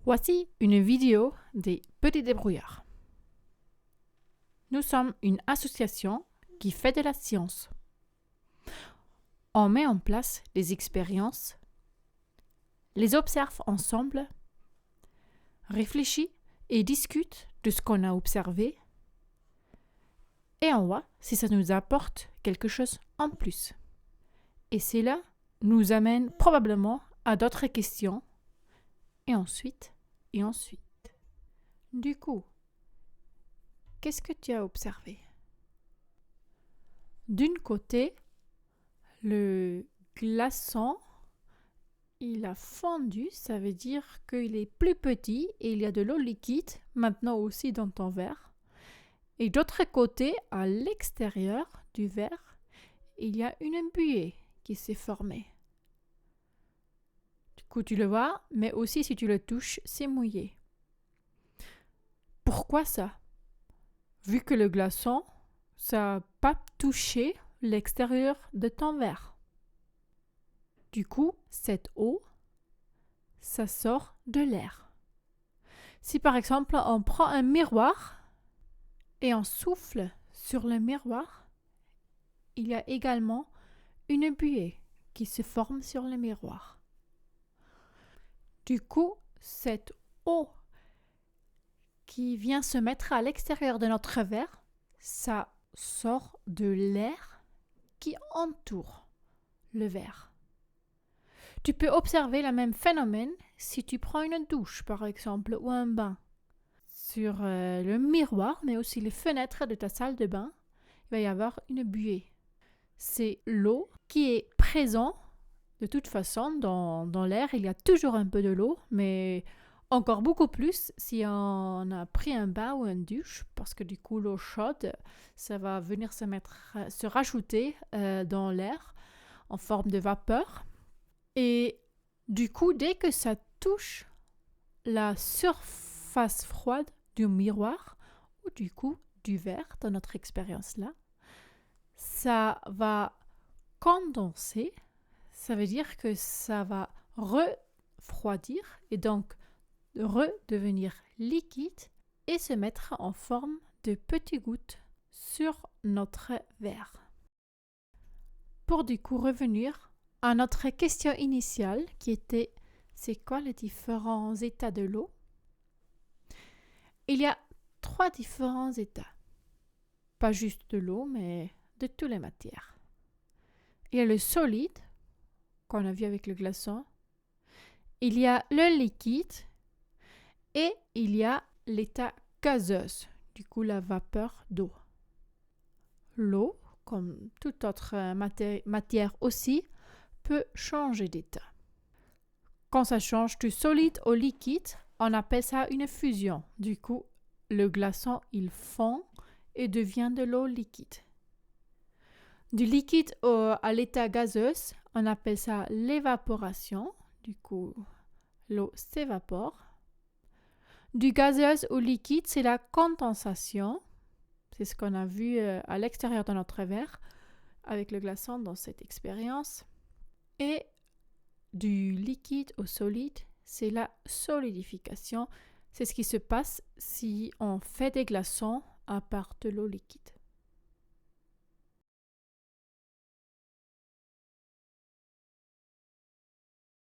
Voici une vidéo des Petits Débrouillards. Nous sommes une association qui fait de la science. On met en place des expériences, les observe ensemble, réfléchit et discute de ce qu'on a observé et on voit si ça nous apporte quelque chose en plus. Et cela nous amène probablement à d'autres questions et ensuite. Du coup, qu'est-ce que tu as observé? D'un côté, le glaçon, il a fondu, ça veut dire qu'il est plus petit et il y a de l'eau liquide maintenant aussi dans ton verre. Et d'autre côté, à l'extérieur du verre, il y a une buée qui s'est formée. Du coup, tu le vois, mais aussi si tu le touches, c'est mouillé. Pourquoi ça? Vu que le glaçon, ça n'a pas touché l'extérieur de ton verre. Du coup, cette eau, ça sort de l'air. Si par exemple, on prend un miroir et on souffle sur le miroir, il y a également une buée qui se forme sur le miroir. Du coup, cette eau qui vient se mettre à l'extérieur de notre verre, ça sort de l'air qui entoure le verre. Tu peux observer le même phénomène si tu prends une douche, par exemple, ou un bain. Sur le miroir, mais aussi les fenêtres de ta salle de bain, il va y avoir une buée. C'est l'eau qui est présente. De toute façon, dans l'air, il y a toujours un peu de l'eau, mais encore beaucoup plus si on a pris un bain ou une douche, parce que du coup, l'eau chaude, ça va venir se rajouter dans l'air en forme de vapeur. Et du coup, dès que ça touche la surface froide du miroir, ou du coup du verre, dans notre expérience-là, ça va condenser. Ça veut dire que ça va refroidir et donc redevenir liquide et se mettre en forme de petites gouttes sur notre verre. Pour du coup revenir à notre question initiale qui était c'est quoi les différents états de l'eau? Il y a 3 différents états. Pas juste de l'eau, mais de toutes les matières. Il y a le solide, qu'on a vu avec le glaçon. Il y a le liquide et il y a l'état gazeux, du coup la vapeur d'eau. L'eau, comme toute autre matière aussi, peut changer d'état. Quand ça change du solide au liquide, on appelle ça une fusion. Du coup, le glaçon, il fond et devient de l'eau liquide. Du liquide à l'état gazeux, on appelle ça l'évaporation. Du coup, l'eau s'évapore. Du gazeux au liquide, c'est la condensation. C'est ce qu'on a vu à l'extérieur de notre verre avec le glaçon dans cette expérience. Et du liquide au solide, c'est la solidification. C'est ce qui se passe si on fait des glaçons à part de l'eau liquide.